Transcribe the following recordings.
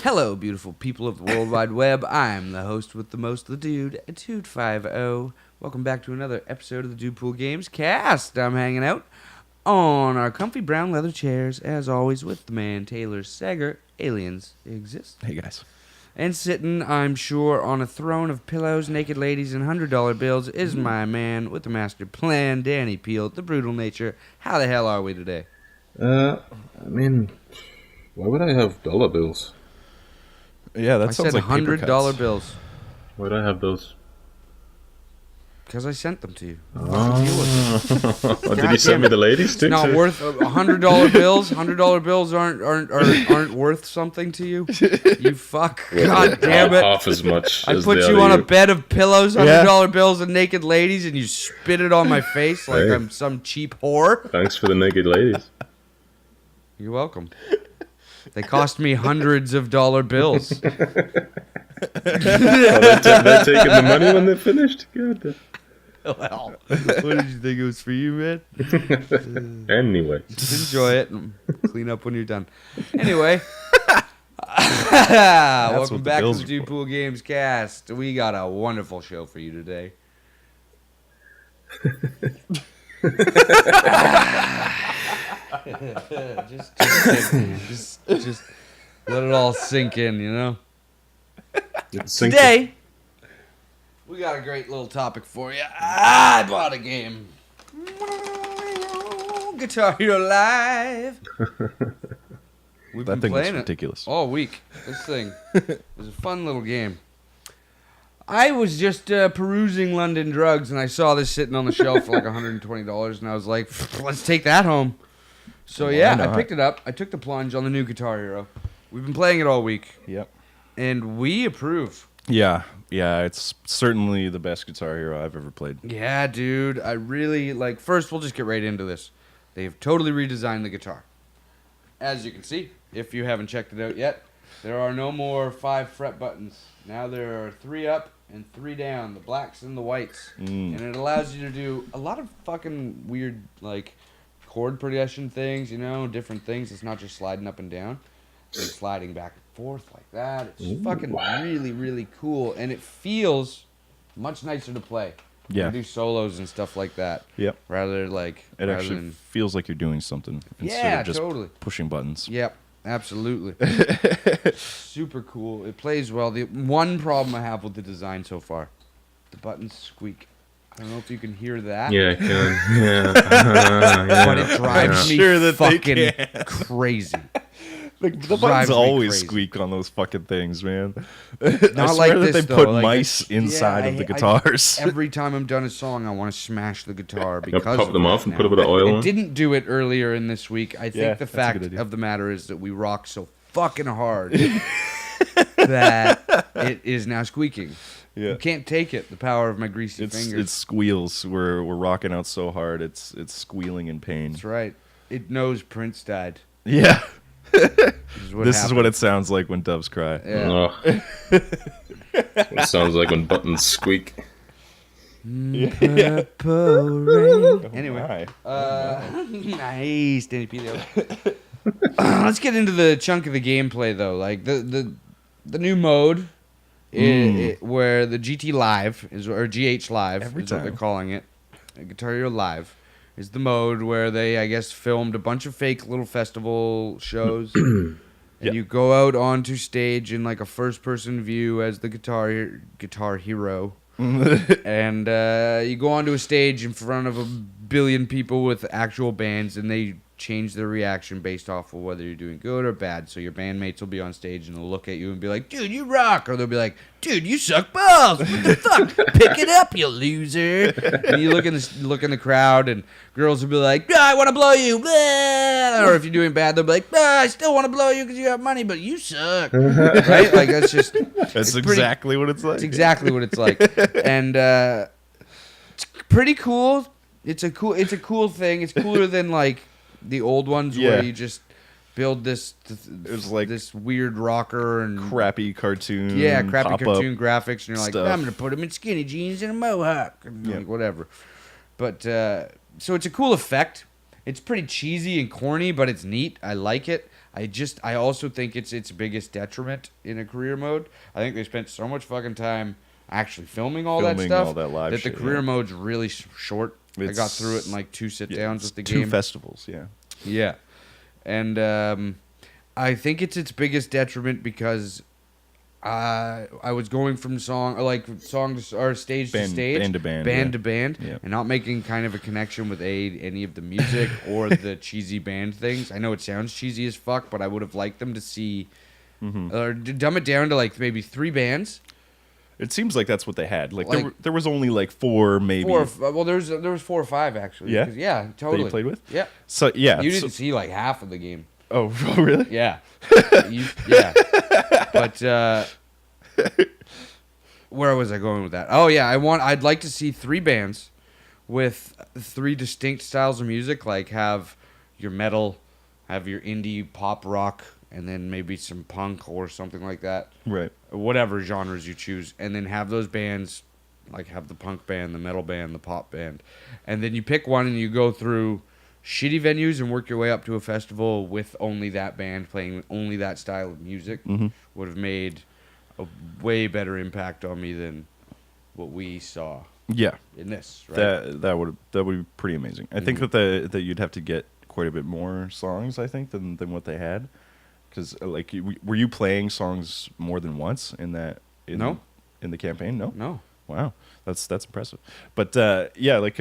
Hello, beautiful people of the World Wide Web. I'm the host with the most, the dude, Dude50. Welcome back to another episode of the DUDEPOOL Gamescast. I'm hanging out on our comfy brown leather chairs, as always, with the man Taylor Sager. Aliens exist. Hey, guys. And sitting, I'm sure, on a throne of pillows, naked ladies, and $100 bills is my man with the master plan, Danny Peel, the brutal nature. How the hell are we today? I mean, why would I have dollar bills? Yeah, that I sounds said like paper $100 cuts. bills. Why would I have those? Because I sent them to you. Did you send me the ladies too? It's not worth $100 bills. $100 bills aren't worth something to you. You fuck. God damn it! Half as much. I as put the you other on a bed of pillows, Yeah. $100 bills, and naked ladies, and you spit it on my face like Hey. I'm some cheap whore. Thanks for the naked ladies. You're welcome. They cost me hundreds of dollar bills. They're taking the money when they're finished. Good. Well, what did you think it was for you, man? Anyway, Just enjoy it and clean up when you're done. Anyway, welcome what the back to bills the are for. DUDEPOOL Gamescast. We got a wonderful show for you today. just let it all sink in, you know. Today, we got a great little topic for you. I bought a game. Guitar Hero Live. We've That been thing looks playing it ridiculous. all week. This thing was a fun little game. I was just perusing London Drugs, and I saw this sitting on the shelf for like $120, and I was like, let's take that home. So Why yeah, I not? picked it up. I took the plunge on the new Guitar Hero. We've been playing it all week, Yep. and we approve. Yeah, it's certainly the best Guitar Hero I've ever played. Yeah, dude. I really like. First, we'll just get right into this. They've totally redesigned the guitar. As you can see, if you haven't checked it out yet, there are no more 5 fret buttons. Now there are 3 up and 3 down, the blacks and the whites. And it allows you to do a lot of fucking weird, like, chord progression things, you know, different things. It's not just sliding up and down. It's sliding back and forth like that. It's fucking really, really cool. And it feels much nicer to play. Yeah. You do solos and stuff like that. Yep. Rather like It rather actually than, feels like you're doing something instead yeah, of just totally. pushing buttons. Yep, absolutely. Super cool. It plays well. The one problem I have with the design so far, the buttons squeak. I don't know if you can hear that. yeah, I can. Yeah. But it drives me Sure that they fucking crazy. The Drives buttons me always crazy. squeak on those fucking things, man. Not I swear like that this, they though. put Like, mice it's- inside yeah, of the I- guitars. Every time I'm done a song, I want to smash the guitar You because pop of them that off and now. put a bit of oil It on. didn't do it earlier in this week. I think Yeah, the that's a fact good idea. of the matter is that we rock so fucking hard that it is now squeaking. Yeah. You can't take it. The power of my greasy It's fingers. it squeals. We're rocking out so hard. It's squealing in pain. That's right. It knows Prince died. Yeah. This is what it sounds like when doves cry. Yeah. Oh. It sounds like when buttons squeak. Purple rain. Anyway. Hi. Nice, Danny Pelio. Let's get into the chunk of the gameplay, though. Like the new mode, where the GT Live is, or GH Live Every is what they're time. calling it. Guitar Hero Live is the mode where they, I guess, filmed a bunch of fake little festival shows. And Yep. you go out onto stage in like a first-person view as the Guitar Hero. And you go onto a stage in front of 1 billion people with actual bands, and they change their reaction based off of whether you're doing good or bad. So your bandmates will be on stage and they'll look at you and be like, dude, you rock. Or they'll be like, dude, you suck balls. What the fuck? Pick it up, you loser. And you look in the crowd, and girls will be like, I want to blow you. Blah. Or if you're doing bad, they'll be like, I still want to blow you because you have money, but you suck. Right? Like, that's just... That's it's pretty- exactly what it's like. It's exactly what it's like. And it's pretty cool. It's a cool thing. It's cooler than like the old ones Yeah. where you just build this was like this weird rocker and crappy cartoon. crappy pop-up cartoon graphics, and you're like, stuff. I'm gonna put him in skinny jeans and a mohawk, and Yeah. like, whatever. But so it's a cool effect. It's pretty cheesy and corny, but it's neat. I like it. I also think it's its biggest detriment in a career mode. I think they spent so much fucking time actually filming all that stuff all that live the shit, career mode's really short. I got through it in like 2 sit-downs with the game. 2 festivals, yeah. Yeah. And I think it's its biggest detriment because I was going from song to or stage to stage, band to band, yeah. and not making kind of a connection with any of the music or the cheesy band things. I know it sounds cheesy as fuck, but I would have liked them to see or dumb it down to like maybe 3 bands. It seems like that's what they had. Like there was only like 4 maybe. Well, there was 4 or 5 actually. Yeah, yeah, totally. That you played with. Yeah. So yeah, you didn't see like half of the game. Oh, really? Yeah. Yeah. But where was I going with that? Oh yeah, I'd like to see 3 bands with 3 distinct styles of music, like have your metal, have your indie pop rock, and then maybe some punk or something like that. Right. Whatever genres you choose, and then have those bands, like have the punk band, the metal band, the pop band, and then you pick one and you go through shitty venues and work your way up to a festival with only that band playing only that style of music. Would have made a way better impact on me than what we saw. Yeah. In this, right? That would be pretty amazing. I think that you'd have to get quite a bit more songs, I think, than what they had. Because like, were you playing songs more than once in that? No. In the campaign, no. No. Wow, that's impressive. But yeah, like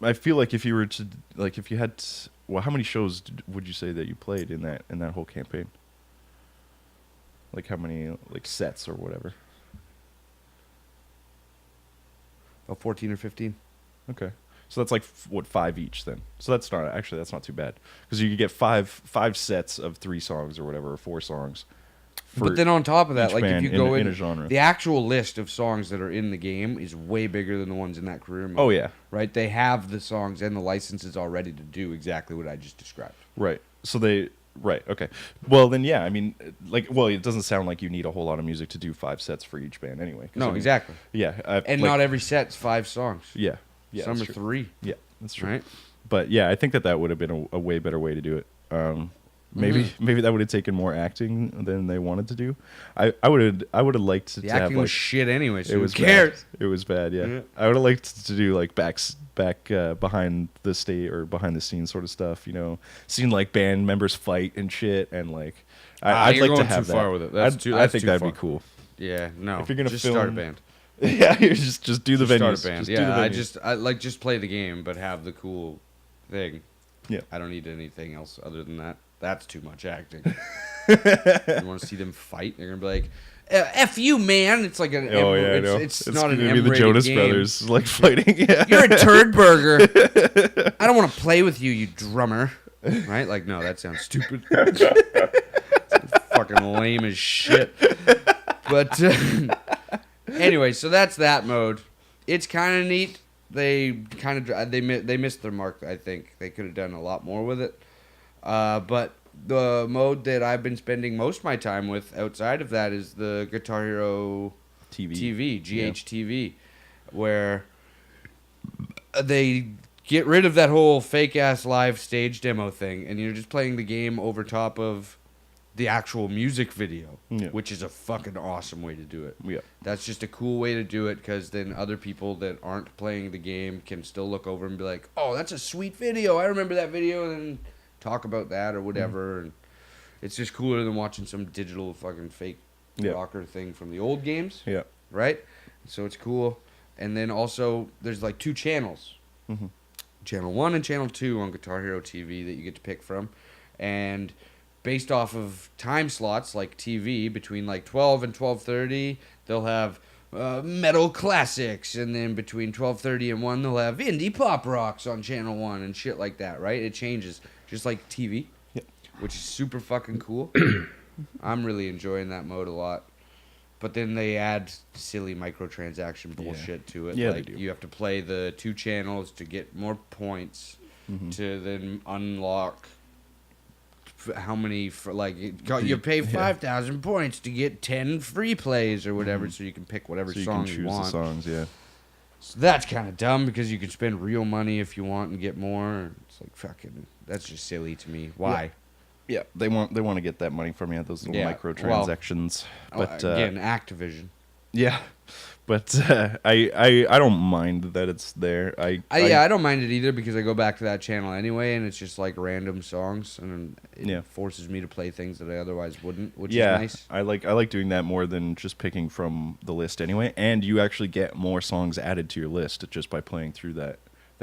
I feel like if you were to if you had how many shows would you say that you played in that whole campaign? Like how many like sets or whatever? About 14 or 15. Okay. So that's like 5 each then. So that's not too bad because you could get five sets of 3 songs or whatever, or 4 songs. But then on top of that, like if you go in a genre, the actual list of songs that are in the game is way bigger than the ones in that career mode. Oh yeah, right. They have the songs and the licenses already to do exactly what I just described. Right. So okay. Well then, yeah. I mean, it doesn't sound like you need a whole lot of music to do 5 sets for each band anyway. No, exactly. Yeah, and not every set's 5 songs. Yeah. Some are 3. Yeah, that's true. Right. But yeah, I think that would have been a way better way to do it. Maybe that would have taken more acting than they wanted to do. I would have liked the to have acting was shit anyway. So it was who cares? Bad. It was bad. Yeah. I would have liked to do like back behind the stage or behind the scenes sort of stuff. You know, seeing like band members fight and shit, and like I'd like to have too that. far with it. I think that'd be cool. Yeah. No. If you're gonna just film, start a band. Yeah, you just do the venues. Start a band. Yeah, just play the game, but have the cool thing. Yeah. I don't need anything else other than that. That's too much acting. You want to see them fight? They're gonna be like, "F you, man!" It's like an. Oh yeah, it's not an gonna be the Jonas game. Brothers like fighting. Yeah. You're a turd burger. I don't want to play with you, you drummer. Right? Like, no, that sounds stupid. It's fucking lame as shit. But anyway, so that's that mode. It's kind of neat. They missed their mark. I think they could have done a lot more with it. But the mode that I've been spending most of my time with outside of that is the Guitar Hero TV GHTV, where they get rid of that whole fake ass live stage demo thing, and you're just playing the game over top of the actual music video, which is a fucking awesome way to do it. Yeah, that's just a cool way to do it because then other people that aren't playing the game can still look over and be like, "Oh, that's a sweet video. I remember that video," and talk about that or whatever. And it's just cooler than watching some digital fucking fake rocker thing from the old games. Yeah, right. So it's cool. And then also there's like 2 channels, channel 1 and channel 2 on Guitar Hero TV that you get to pick from, and based off of time slots like TV, between like 12 and 12:30, they'll have metal classics, and then between 12:30 and 1, they'll have indie pop rocks on channel 1 and shit like that, right? It changes, just like TV, which is super fucking cool. I'm really enjoying that mode a lot. But then they add silly microtransaction bullshit to it. Yeah, like, they do. you have to play the 2 channels to get more points to then unlock how many you pay 5,000 points to get 10 free plays or whatever, so you can pick whatever song you want. The songs, yeah. So that's kind of dumb because you can spend real money if you want and get more. It's like fucking, that's just silly to me. Why? Yeah, they want to get that money from you, those little Yeah, microtransactions. But again, Activision. yeah, but I don't mind that it's there. I don't mind it either because I go back to that channel anyway, and it's just like random songs, and it forces me to play things that I otherwise wouldn't, which is nice. I like doing that more than just picking from the list anyway. And you actually get more songs added to your list just by playing through that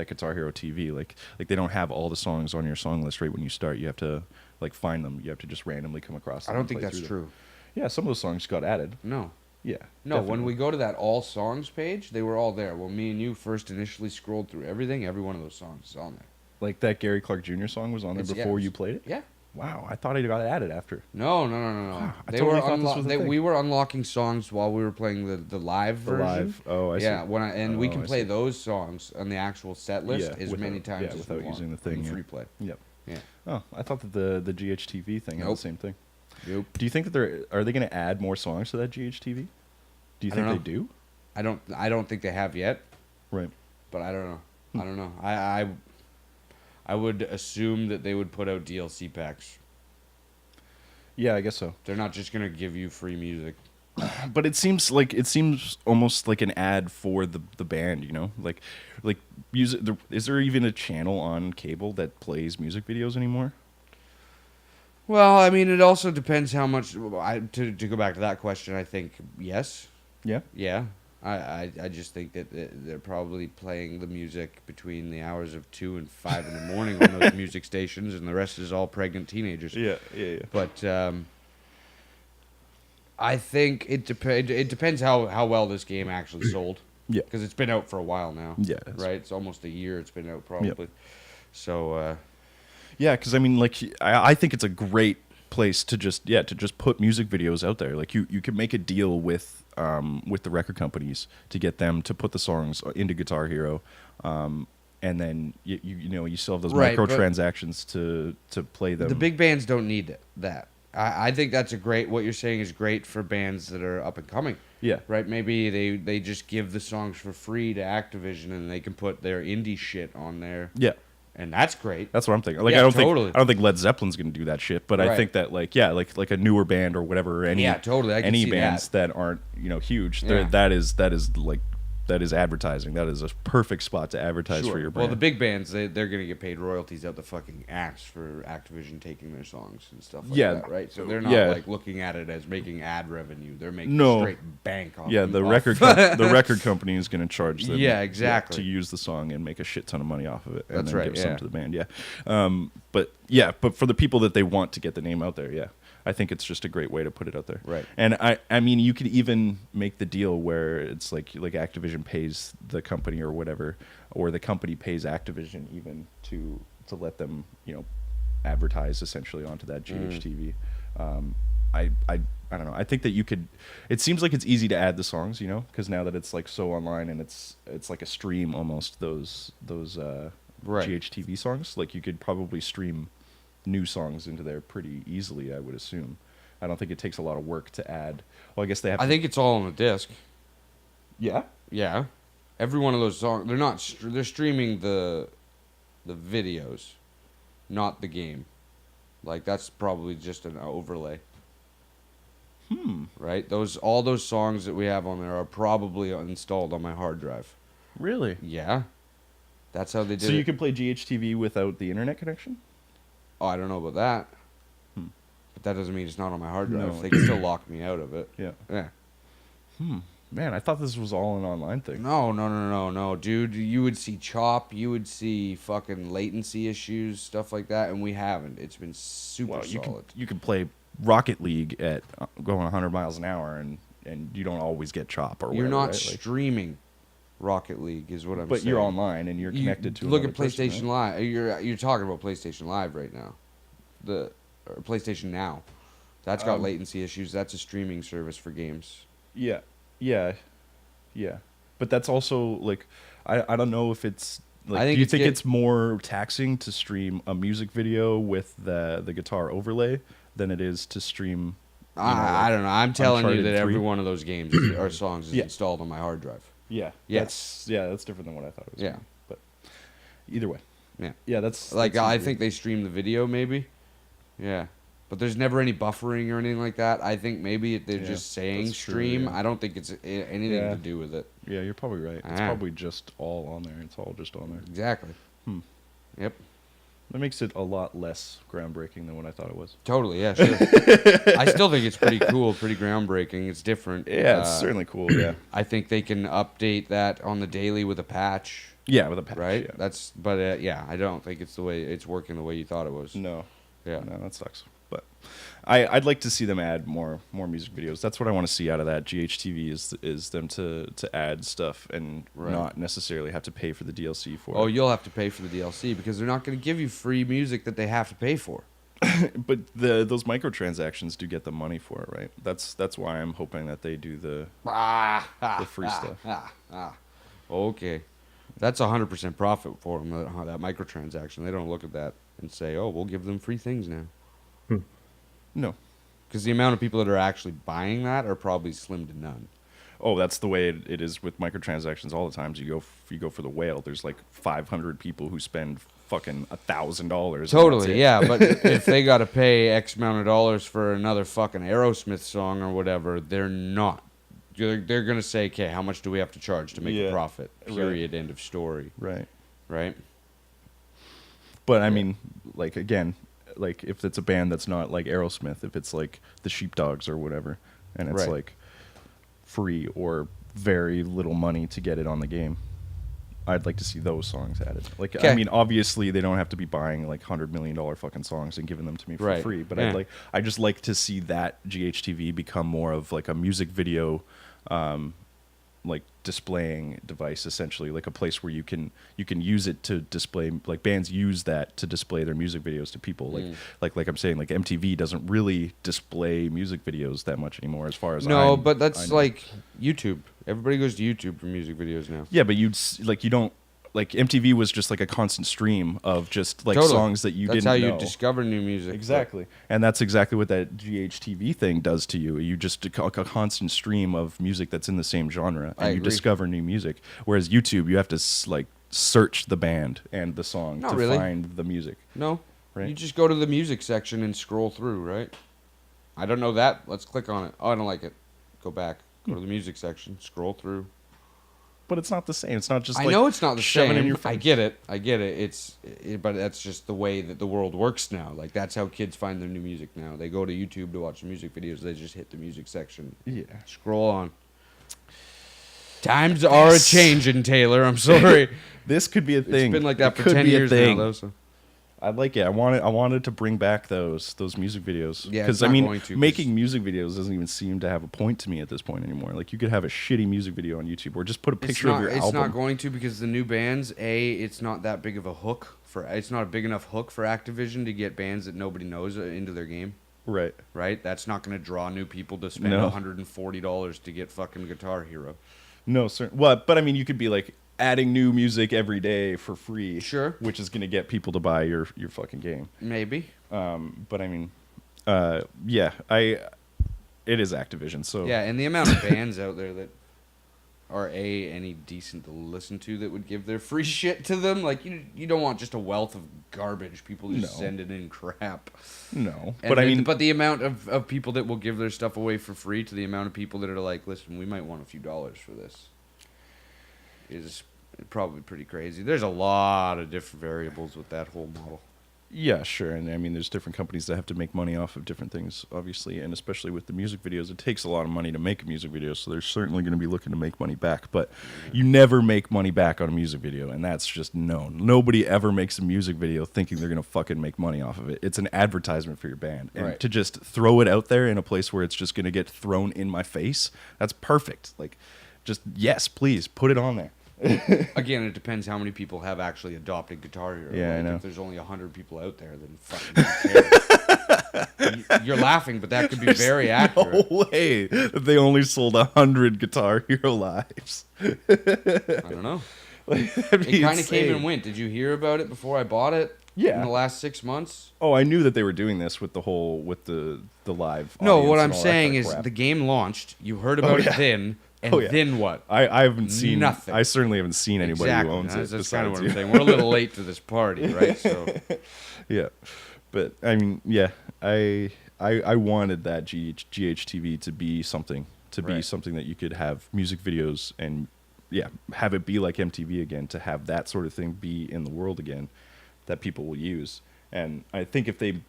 Guitar Hero TV. Like they don't have all the songs on your song list right when you start. You have to like find them. You have to just randomly come across them. I don't think that's true. Yeah, some of those songs got added. No. Yeah. No, definitely. when we go to that all songs page, they were all there. When me and you first initially scrolled through everything, every one of those songs is on there. Like that Gary Clark Jr. song was on there before you played it? Yeah. Wow, I thought it got added after. No. Wow, I They totally were thought this was a thing. we were unlocking songs while we were playing the live version. Live. Oh, I see. Yeah, we can I play see. those songs on the actual set list as many times as without we want using the thing. in Yeah. free play. Yep. Yeah. Oh, I thought that the GHTV thing had the Nope. same thing. Nope. Do you think that are they going to add more songs to that GHTV? Do you I think don't they know. do? I don't think they have yet, Right. but I don't know. I don't know. I would assume that they would put out DLC packs. Yeah, I guess so. They're not just gonna give you free music. But it seems almost like an ad for the band, you know? Like music. Is there even a channel on cable that plays music videos anymore? Well, I mean, it also depends how much. To go back to that question, I think yes. Yeah. Yeah. I just think that they're probably playing the music between the hours of 2 and 5 in the morning on those music stations, and the rest is all pregnant teenagers. Yeah. But I think it depends how well this game actually sold. Yeah. Because it's been out for a while now. Yeah. Right? It's almost a year it's been out, probably. Yep. So, Yeah, because I mean, like, I think it's a great place to just put music videos out there. Like, you can make a deal with the record companies to get them to put the songs into Guitar Hero, and then you still have those Right, but microtransactions to play them. the big bands don't need that. I think that's what you're saying is great for bands that are up and coming. Yeah. Right? Maybe they just give the songs for free to Activision and they can put their indie shit on there. Yeah. And that's great. That's what I'm thinking. Like, Yeah, I totally. don't think Led Zeppelin's going to do that shit, but I Right. think that like a newer band or whatever, any totally. I can any see bands that aren't huge, Yeah. that is advertising. That is a perfect spot to advertise for your brand. Well, the big bands, they're going to get paid royalties out the fucking ass for Activision taking their songs and stuff like that, right? So they're not like looking at it as making ad revenue. They're making straight bank off. The record company is going to charge them. Yeah, exactly. To use the song and make a shit ton of money off of it. And That's then right, give some yeah. to the band. But for the people that they want to get the name out there, I think it's just a great way to put it out there. Right. And I mean, you could even make the deal where it's like Activision pays the company or whatever, or the company pays Activision even to let them, advertise essentially onto that GHTV. I don't know. I think that you could. It seems like it's easy to add the songs, because now that it's like so online and it's like a stream almost. Those Right. GHTV songs, like you could probably stream new songs into there pretty easily, I would assume. I don't think it takes a lot of work to add. Well, I guess they have. I think it's all on the disc. Yeah. Yeah. Every one of those songs, they're streaming the videos, not the game. Like, that's probably just an overlay. Right? All those songs that we have on there are probably installed on my hard drive. Really? Yeah. That's how they did it. So you can play GHTV without the internet connection? Oh, I don't know about that. But that doesn't mean it's not on my hard drive. No. They can still lock me out of it. Yeah. Yeah. Man, I thought this was all an online thing. No, dude. You would see chop. You would see fucking latency issues, stuff like that, and we haven't. It's been super Well, solid. you can play Rocket League at going 100 miles an hour, and you don't always get chop or whatever. You're not right? streaming Rocket League, is what I'm saying. But you're online and you're connected to. Look at another person, PlayStation right? Live. You're talking about PlayStation Live right now, or PlayStation Now. That's got latency issues. That's a streaming service for games. Yeah. But that's also like, I don't know if it's like. Do you think it's more taxing to stream a music video with the guitar overlay than it is to stream? I don't know. I'm telling you Uncharted that every 3? one of those games or songs is installed on my hard drive. Yeah. Yes. That's different than what I thought it was. Yeah. But either way. Yeah. Yeah, that's Like, that's I easy. think they stream the video maybe, Yeah. But there's never any buffering or anything like that. I think maybe they're just saying that's true, stream. yeah. I don't think it's anything to do with it. Yeah, you're probably right. It's probably just all on there. It's all just on there. Exactly. Yep. That makes it a lot less groundbreaking than what I thought it was. Totally, yeah, sure. I still think it's pretty cool, pretty groundbreaking. It's different. Yeah, it's certainly cool, yeah. I think they can update that on the daily with a patch. Yeah, with a patch, right? yeah. That's, but yeah, I don't think it's working the way you thought it was. No. Yeah. No, that sucks. But I'd like to see them add more music videos. That's what I want to see out of that GHTV is them to add stuff and not necessarily have to pay for the DLC for it. Oh, you'll have to pay for the DLC because they're not going to give you free music that they have to pay for. But those microtransactions do get the money for it, right? That's why I'm hoping that they do the free stuff. Okay. That's 100% profit for them, that microtransaction. They don't look at that and say, oh, we'll give them free things now. No. Because the amount of people that are actually buying that are probably slim to none. Oh, that's the way it is with microtransactions all the times. You go for the whale, there's like 500 people who spend fucking $1,000. Totally, yeah. But if they got to pay X amount of dollars for another fucking Aerosmith song or whatever, they're not. They're going to say, okay, how much do we have to charge to make a profit? Period. End of story. Right. Right? But, I mean, like, again, like, if it's a band that's not like Aerosmith, if it's like the Sheepdogs or whatever, and it's like free or very little money to get it on the game, I'd like to see those songs added. Like, I mean, obviously they don't have to be buying like $100 million fucking songs and giving them to me for free, but I just like to see that GHTV become more of like a music video, like displaying device, essentially, like a place where you can use it to display, like bands use that to display their music videos to people. Like I'm saying, like MTV doesn't really display music videos that much anymore, as far as but that's like YouTube. Everybody goes to YouTube for music videos now. Yeah, but you don't. Like MTV was just like a constant stream of just like songs that you didn't know. That's how you discover new music. Exactly. And that's exactly what that GHTV thing does to you. You just a constant stream of music that's in the same genre, and you discover new music. Whereas YouTube, you have to like search the band and the song find the music. No. Right? You just go to the music section and scroll through, right? I don't know that. Let's click on it. Oh, I don't like it. Go back. Go to the music section. Scroll through. But it's not the same. It's not just. I know it's not the same. In your face. I get it. But that's just the way that the world works now. Like that's how kids find their new music now. They go to YouTube to watch music videos. They just hit the music section. Yeah. Scroll on. Times are a-changing, Taylor. I'm sorry. This could be a thing. It's been like that for 10 years now, though. So. I like it. I wanted to bring back those music videos. Yeah, because I mean, making music videos doesn't even seem to have a point to me at this point anymore. Like you could have a shitty music video on YouTube, or just put a picture of your album. It's not going to, because the new bands, it's not that big of a hook it's not a big enough hook for Activision to get bands that nobody knows into their game. Right. Right. That's not going to draw new people to spend $140 to get fucking Guitar Hero. No, sir. Well, but I mean, you could be like adding new music every day for free. Sure. Which is going to get people to buy your fucking game. Maybe. But I mean, yeah, it is Activision, so. Yeah, and the amount of bands out there that are any decent to listen to that would give their free shit to them. Like, you don't want just a wealth of garbage, people just sending in crap. No. But I mean, but the amount of people that will give their stuff away for free to the amount of people that are like, listen, we might want a few dollars for this, is probably pretty crazy. There's a lot of different variables with that whole model. Yeah, sure. And I mean, there's different companies that have to make money off of different things, obviously. And especially with the music videos, it takes a lot of money to make a music video. So they're certainly going to be looking to make money back. But you never make money back on a music video. And that's just known. Nobody ever makes a music video thinking they're going to fucking make money off of it. It's an advertisement for your band. And to just throw it out there in a place where it's just going to get thrown in my face, that's perfect. Like, just, yes, please, put it on there. Again, it depends how many people have actually adopted Guitar Hero. Yeah, like, I know. If there's only 100 people out there, then fucking care. You're laughing, but that could be very accurate. No way that they only sold 100 Guitar Hero lives. I don't know. It kind of came and went. Did you hear about it before I bought it? Yeah. In the last 6 months? Oh, I knew that they were doing this with the live. No, what I'm saying is the game launched. You heard about it then. And then what? I haven't seen nothing. I certainly haven't seen anybody who owns it. That's kind of what I'm saying. We're a little late to this party, right? So, yeah, But I mean, yeah, I wanted that GHTV to be something, Right. something that you could have music videos and have it be like MTV again, to have that sort of thing be in the world again that people will use. And I think if they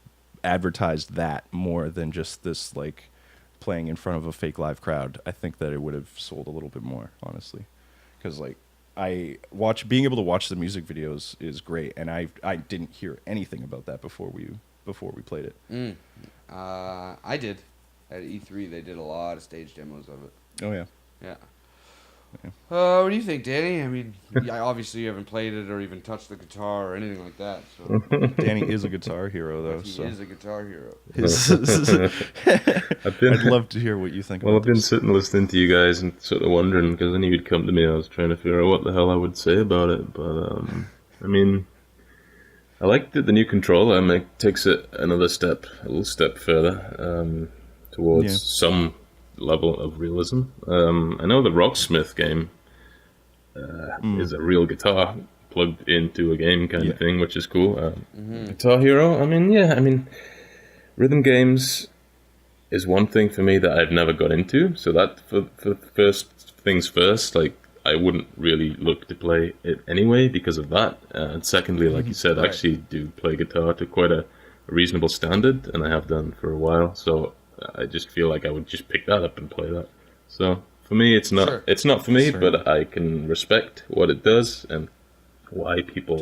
advertised that more than just this like playing in front of a fake live crowd, I think that it would have sold a little bit more, honestly. Because like being able to watch the music videos is great, and I didn't hear anything about that before we played it. I did. At E3, they did a lot of stage demos of it. Oh yeah. Yeah. Yeah. What do you think, Danny? I mean, obviously you haven't played it or even touched the guitar or anything like that. So Danny is a guitar hero, though. he So is a guitar hero. I'd love to hear what you think. Well, about I've been this. sitting listening to you guys and sort of wondering, because I knew you'd come to me. I was trying to figure out what the hell I would say about it. But, I mean, I like that the new controller takes it a little step further towards some level of realism. I know the Rocksmith game is a real guitar plugged into a game kind of thing, which is cool. Guitar Hero, I mean, rhythm games is one thing for me that I've never got into. So that, for first things first, like, I wouldn't really look to play it anyway because of that. And secondly, like you said, I actually do play guitar to quite a reasonable standard, and I have done for a while. So I just feel like I would just pick that up and play that. So for me, it's not for me, but I can respect what it does and why people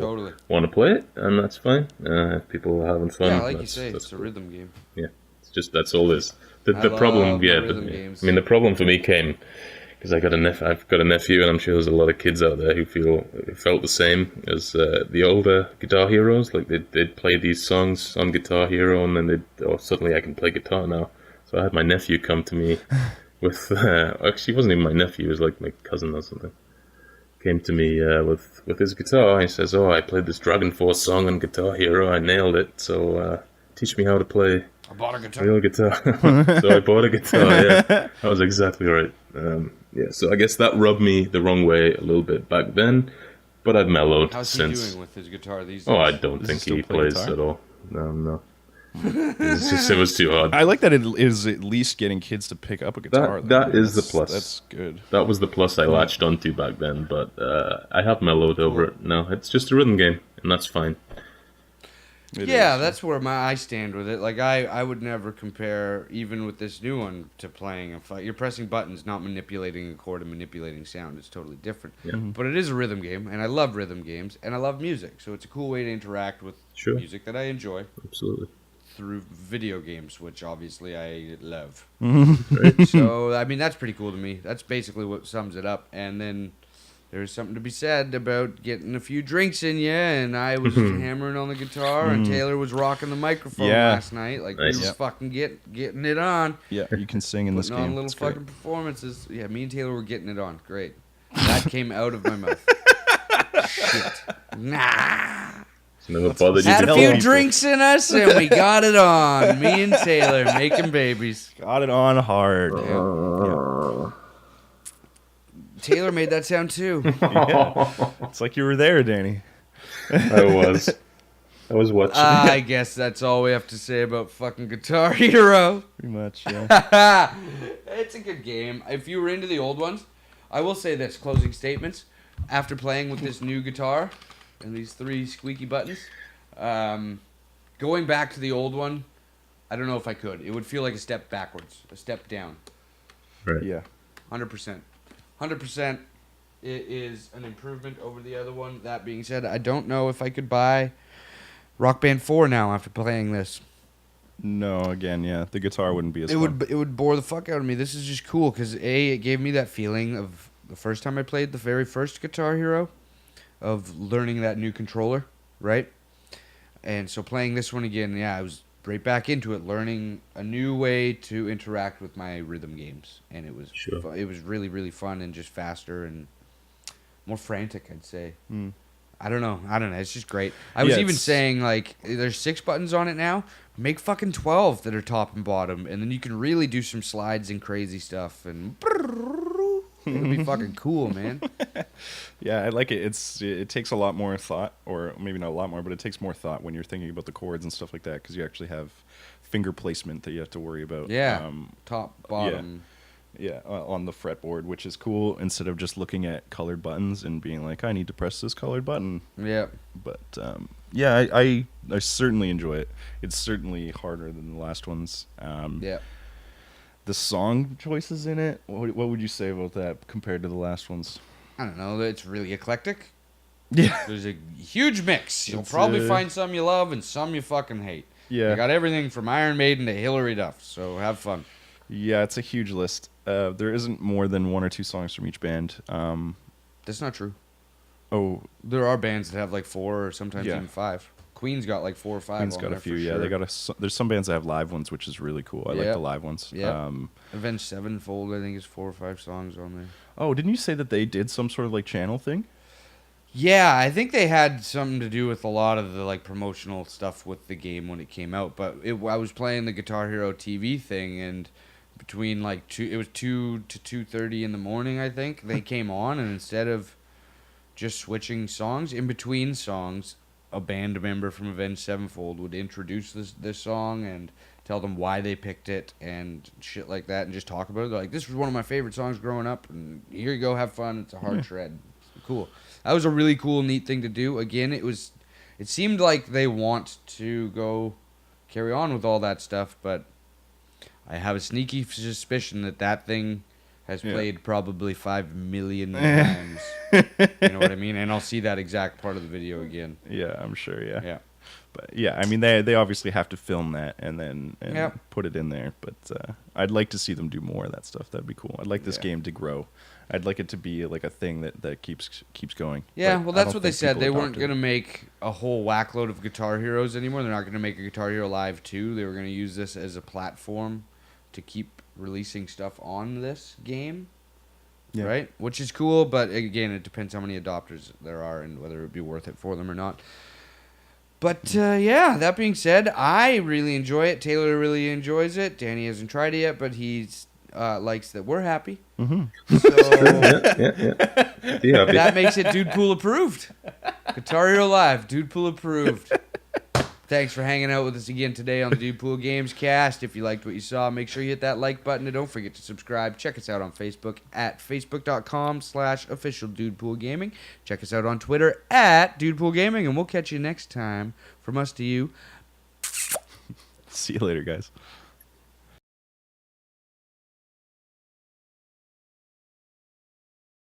want to play it, and that's fine. If people are having fun, Yeah, like you say, it's cool. a rhythm game. Yeah, it's just that's all it is. The I problem, love rhythm games. I mean, the problem for me came because I've got a nephew, and I'm sure there's a lot of kids out there who felt the same as the older Guitar Heroes. Like they'd play these songs on Guitar Hero, and then suddenly I can play guitar now. So I had my nephew come to me with actually, it wasn't even my nephew; it was like my cousin or something. Came to me with his guitar. He says, "Oh, I played this Dragon Force song on Guitar Hero. I nailed it. So teach me how to play." I bought a guitar. Real guitar. So I bought a guitar, yeah. That was exactly right. So I guess that rubbed me the wrong way a little bit back then, but I've mellowed How's since. he doing with his guitar these days? Oh, I don't think he plays guitar? at all. No. It was too hard. I like that it is at least getting kids to pick up a guitar. That is the plus. That's good. That was the plus I latched onto back then, but I have mellowed over it now. It's just a rhythm game, and that's fine. That's where I stand with it. Like I would never compare, even with this new one, to playing a fight. You're pressing buttons, not manipulating a chord and manipulating sound. It's totally different. Yeah. But it is a rhythm game, and I love rhythm games, and I love music. So it's a cool way to interact with music that I enjoy Absolutely. through video games, which obviously I love. Right. So I mean, that's pretty cool to me. That's basically what sums it up. And then there's something to be said about getting a few drinks in you, and I was hammering on the guitar, and Taylor was rocking the microphone last night. Like, Nice. we were fucking getting it on. Yeah, you can sing in this Putting game. on little It's great. fucking performances. Yeah, me and Taylor were getting it on. Great. That came out of my mouth. Shit. Nah. Never bothered you Had to a few play. drinks in us, and we got it on. Me and Taylor making babies. Got it on hard. Taylor made that sound too. It's like you were there, Danny. I was watching. I guess that's all we have to say about fucking Guitar Hero. Pretty much, yeah. It's a good game. If you were into the old ones, I will say this, closing statements. After playing with this new guitar and these 3 squeaky buttons, going back to the old one, I don't know if I could. It would feel like a step backwards, a step down. Right. Yeah. 100%. 100%. It is an improvement over the other one. That being said, I don't know if I could buy Rock Band 4 now after playing this. No, again, yeah. The guitar wouldn't be as It fun. would bore the fuck out of me. This is just cool because it gave me that feeling of the first time I played the very first Guitar Hero, of learning that new controller, right? And so playing this one again, I was right back into it, learning a new way to interact with my rhythm games, and it was it was really, really fun and just faster and more frantic, I'd say. I don't know. It's just great. I was even saying, like, there's 6 buttons on it now. Make fucking 12 that are top and bottom, and then you can really do some slides and crazy stuff. And It would be fucking cool, man. Yeah, I like it. It takes a lot more thought, or maybe not a lot more, but it takes more thought when you're thinking about the chords and stuff like that, because you actually have finger placement that you have to worry about. Yeah, top, bottom. Yeah, on the fretboard, which is cool, instead of just looking at colored buttons and being like, I need to press this colored button. Yeah. But yeah, I certainly enjoy it. It's certainly harder than the last ones. Yeah. The song choices in it, what would you say about that compared to the last ones? I don't know. It's really eclectic. Yeah. There's a huge mix. You'll It's, probably find some you love and some you fucking hate. Yeah. You got everything from Iron Maiden to Hilary Duff, so have fun. Yeah, it's a huge list. There isn't more than 1 or 2 songs from each band. That's not true. Oh, There are bands that have like 4 or sometimes Yeah. even 5. Queen's got like 4 or 5. Queen's on got a there few. for Yeah, sure. they got there's some bands that have live ones, which is really cool. I like Yeah. the live ones. Yeah. Avenged Sevenfold, I think, is 4 or 5 songs on there. Oh, didn't you say that they did some sort of like channel thing? Yeah, I think they had something to do with a lot of the like promotional stuff with the game when it came out. But I was playing the Guitar Hero TV thing, and between like 2 to 2:30 in the morning, I think they came on, and instead of just switching songs in between songs, a band member from Avenged Sevenfold would introduce this song and tell them why they picked it and shit like that, and just talk about it. They're like, "This was one of my favorite songs growing up, and here you go, have fun. It's a hard shred." Cool. That was a really cool, neat thing to do. Again, it seemed like they want to go carry on with all that stuff, but I have a sneaky suspicion that thing has played probably 5 million times. You know what I mean? And I'll see that exact part of the video again. Yeah, I'm sure. Yeah. Yeah. But yeah, I mean they obviously have to film that and then Yep. put it in there. But I'd like to see them do more of that stuff. That'd be cool. I'd like this Yeah. game to grow. I'd like it to be like a thing that keeps going. Yeah, But well, I that's don't what they think said. people They weren't adopt it. going to make a whole whackload of Guitar Heroes anymore. They're not going to make a Guitar Hero Live 2. They were going to use this as a platform to keep releasing stuff on this game. Yeah. Right? Which is cool, but again, it depends how many adopters there are and whether it would be worth it for them or not. But yeah, that being said, I really enjoy it. Taylor really enjoys it. Danny hasn't tried it yet, but he's likes that we're happy. Mm-hmm. So Yeah. Be happy. that makes it Dude Pool approved. Guitar Hero Live, Dude Pool approved. Thanks for hanging out with us again today on the Dude Pool Gamescast. If you liked what you saw, make sure you hit that like button and don't forget to subscribe. Check us out on Facebook at facebook.com/officialdudeppoolgaming. Check us out on Twitter at DudePoolGaming, and we'll catch you next time. From us to you. See you later, guys.